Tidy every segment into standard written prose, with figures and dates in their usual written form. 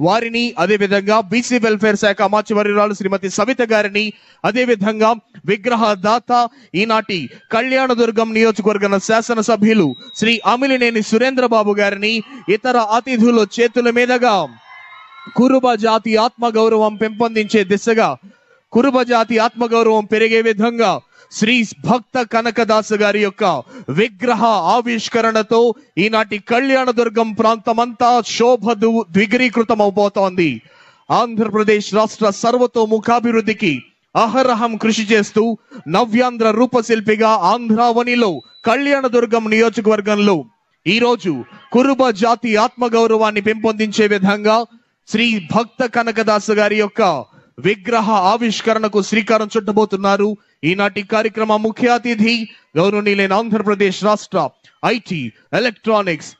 వారిని, అదే విధంగా బీసీ వెల్ఫేర్ శాఖ అమాత్యవర్యురాలు శ్రీమతి సవిత గారిని, అదే విధంగా విగ్రహ దాత ఈనాటి కళ్యాణదుర్గం నియోజకవర్గ శాసనసభ్యులు శ్రీ అమిలినేని సురేంద్రబాబు గారిని, ఇతర అతిథుల చేతుల మీదుగా కురుబ జాతి ఆత్మగౌరవం పెంపొందించే దిశగా, కురుబ జాతి ఆత్మగౌరవం పెరిగే విధంగా శ్రీ భక్త కనకదాసు గారి యొక్క విగ్రహ ఆవిష్కరణతో ఈనాటి కళ్యాణదుర్గం ప్రాంతమంతా శోభ ద్విగురీకృతం అవబోతోంది. ఆంధ్రప్రదేశ్ రాష్ట్ర సర్వతోముఖాభివృద్ధికి అహరహం కృషి చేస్తూ నవ్యాంధ్ర రూపశిల్పిగా ఆంధ్రావనిలో కళ్యాణదుర్గం నియోజకవర్గంలో ఈరోజు కురుబ జాతి ఆత్మగౌరవాన్ని పెంపొందించే విధంగా శ్రీ భక్త కనకదాసు గారి యొక్క విగ్రహ ఆవిష్కరణకు శ్రీకారం చుట్టబోతున్నారు. ఈనాటి కార్యక్రమ ముఖ్య అతిథి గౌరవనీయులైన ఆంధ్రప్రదేశ్ రాష్ట్ర ఐటీ, ఎలక్ట్రానిక్స్,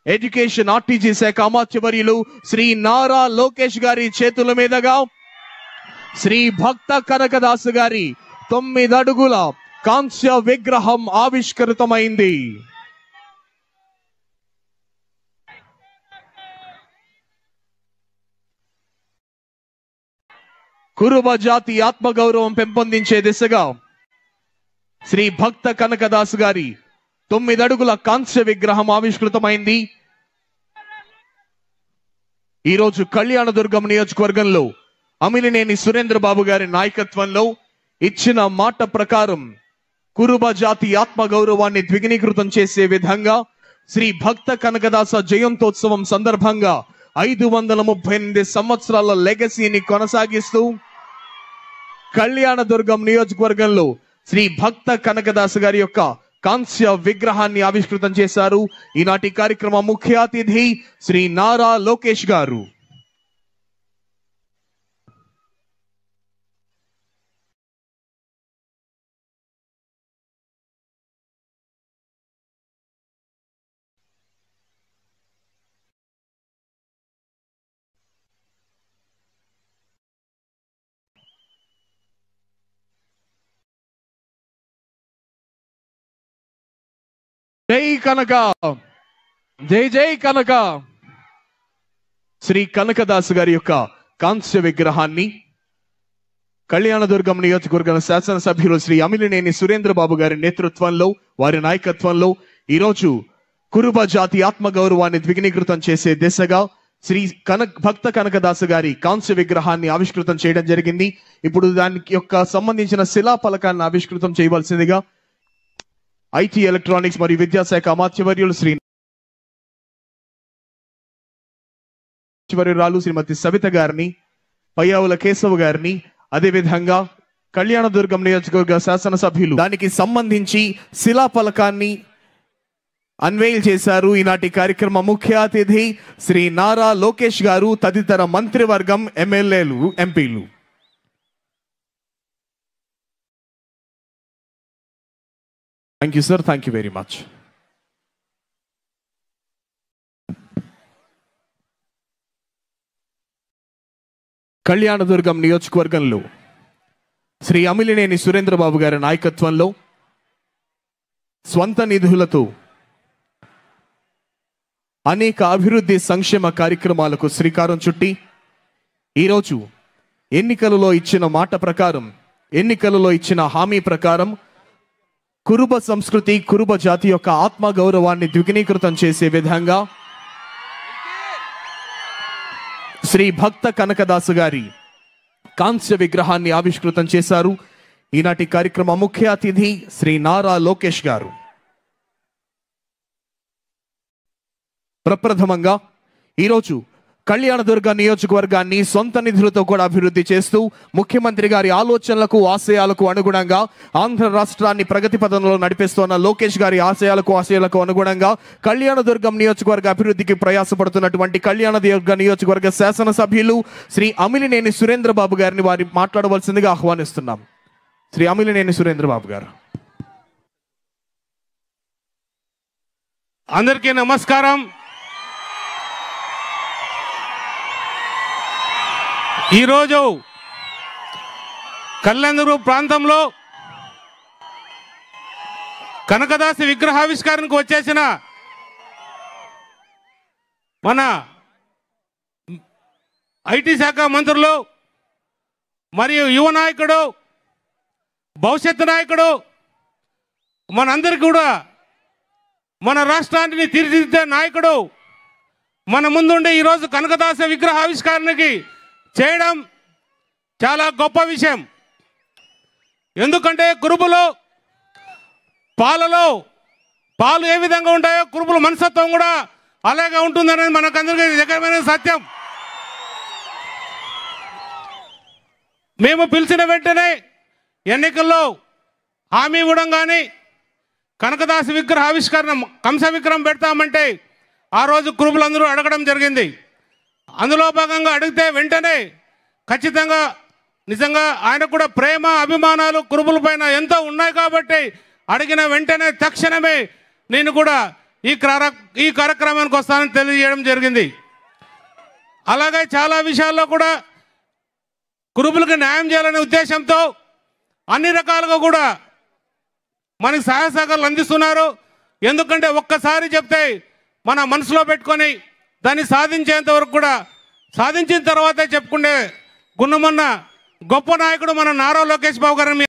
ఎడ్యుకేషన్, ఆర్టీజీ శాఖ అమాత్యవర్యులు శ్రీ నారా లోకేష్ గారి చేతుల మీదుగా శ్రీ భక్త కనకదాసు గారి 9 అడుగుల కాంస్య విగ్రహం ఆవిష్కృతమైంది. కురుబ జాతి ఆత్మగౌరవం పెంపొందించే దిశగా శ్రీ భక్త కనకదాసు గారి 9 అడుగుల కాంస్య విగ్రహం ఆవిష్కృతమైంది. ఈరోజు కళ్యాణదుర్గం నియోజకవర్గంలో అమిలినేని సురేంద్రబాబు గారి నాయకత్వంలో ఇచ్చిన మాట ప్రకారం కురుబ జాతి ఆత్మగౌరవాన్ని ద్విగుణీకృతం చేసే విధంగా శ్రీ భక్త కనకదాస జయంతోత్సవం సందర్భంగా 538 సంవత్సరాల లెగసీని కొనసాగిస్తూ కళ్యాణదుర్గం నియోజకవర్గంలో శ్రీ భక్త కనకదాసు గారి యొక్క కాంస్య విగ్రహాన్ని ఆవిష్కృతం చేశారు. ఈనాటి కార్యక్రమ ముఖ్య అతిథి శ్రీ నారా లోకేష్ గారు. జై కనక, జై జై కనక. శ్రీ కనకదాసు గారి యొక్క కాంస్య విగ్రహాన్ని కళ్యాణదుర్గం నియోజకవర్గ శాసనసభ్యులు శ్రీ అమిలినేని సురేంద్రబాబు గారి నేతృత్వంలో, వారి నాయకత్వంలో ఈరోజు కురుబ జాతి ఆత్మగౌరవాన్ని ద్విగుణీకృతం చేసే దిశగా శ్రీ భక్త కనకదాసు గారి కాంస్య విగ్రహాన్ని ఆవిష్కృతం చేయడం జరిగింది. ఇప్పుడు దానికి యొక్క సంబంధించిన శిలా ఫలకాన్ని ఆవిష్కృతం చేయవలసిందిగా ఐటీ, ఎలక్ట్రానిక్స్ మరియు విద్యాశాఖ అమాత్యవర్యులు శ్రీ శ్రీమతి సవిత గారిని, పయ్యావుల కేశవ్ గారిని, అదేవిధంగా కళ్యాణదుర్గం నియోజకవర్గ శాసనసభ్యులు దానికి సంబంధించి శిలా ఫలకాన్ని అన్వేల్ చేశారు. ఈనాటి కార్యక్రమ ముఖ్య అతిథి శ్రీ నారా లోకేష్ గారు, తదితర మంత్రివర్గం, ఎమ్మెల్యేలు, ఎంపీలు. Thank you, sir. Thank you very much. Kalyandurg నియోజకవర్గంలో శ్రీ అమిలినేని సురేంద్రబాబు గారి నాయకత్వంలో స్వంత నిధులతో అనేక అభివృద్ధి సంక్షేమ కార్యక్రమాలకు శ్రీకారం చుట్టి ఈరోజు ఎన్నికలలో ఇచ్చిన మాట ప్రకారం, ఎన్నికలలో ఇచ్చిన హామీ ప్రకారం కురుబ సంస్కృతి, కురుబ జాతి యొక్క ఆత్మ గౌరవాన్ని ద్విగుణీకృతం చేసే విధంగా శ్రీ భక్త కనకదాసు గారి కాంస్య విగ్రహాన్ని ఆవిష్కృతం చేశారు. ఈనాటి కార్యక్రమ ముఖ్య అతిథి శ్రీ నారా లోకేష్ గారు. ప్రప్రథమంగా ఈరోజు కళ్యాణదుర్గ నియోజకవర్గాన్ని సొంత నిధులతో కూడా అభివృద్ధి చేస్తూ ముఖ్యమంత్రి గారి ఆలోచనలకు, ఆశయాలకు అనుగుణంగా ఆంధ్ర రాష్ట్రాన్ని ప్రగతి పథంలో నడిపిస్తున్న లోకేష్ గారి ఆశయాలకు అనుగుణంగా కళ్యాణదుర్గం నియోజకవర్గ అభివృద్ధికి ప్రయాసపడుతున్నటువంటి కళ్యాణదుర్గ నియోజకవర్గ శాసనసభ్యులు శ్రీ అమిలినేని సురేంద్రబాబు గారిని వారి మాట్లాడవలసిందిగా ఆహ్వానిస్తున్నాం. శ్రీ అమిలినేని సురేంద్రబాబు గారు. అందరికీ నమస్కారం. ఈరోజు కళ్యాణదుర్గం ప్రాంతంలో కనకదాసి విగ్రహావిష్కరణకు వచ్చేసిన మన ఐటీ శాఖ మంత్రులు మరియు యువ నాయకుడు, భవిష్యత్తు నాయకుడు, మనందరికీ కూడా మన రాష్ట్రాన్ని తీర్చిదిద్దే నాయకుడు మన ముందుండి ఈరోజు కనకదాస విగ్రహావిష్కరణకి చేయడం చాలా గొప్ప విషయం. ఎందుకంటే కురుబులు పాలు ఏ విధంగా ఉంటాయో కురుబుల మనస్తత్వం కూడా అలాగే ఉంటుందనేది మనకందరికీ జగమైన సత్యం. మేము పిలిచిన వెంటనే ఎన్నికల్లో హామీ ఇవ్వడం కానీ కనకదాస విగ్రహ ఆవిష్కరణ కంస విగ్రహం పెడతామంటే ఆ రోజు కురుబులందరూ అడగడం జరిగింది. అందులో భాగంగా అడిగితే వెంటనే ఖచ్చితంగా నిజంగా ఆయనకు కూడా ప్రేమ అభిమానాలు కురుబుల పైన ఎంతో ఉన్నాయి కాబట్టి అడిగిన వెంటనే తక్షణమే నేను కూడా ఈ కార్యక్రమానికి వస్తానని తెలియజేయడం జరిగింది. అలాగే చాలా విషయాల్లో కూడా కురుబులకు న్యాయం చేయాలనే ఉద్దేశంతో అన్ని రకాలుగా కూడా మనకి సహాయ సహకారాలు అందిస్తున్నారు. ఎందుకంటే ఒక్కసారి చెప్తే మన మనసులో పెట్టుకొని దాన్ని సాధించేంత వరకు కూడా సాధించిన తర్వాతే చెప్పుకునే గుణమున్న గొప్ప నాయకుడు మన నారా లోకేష్ బాబు గారిని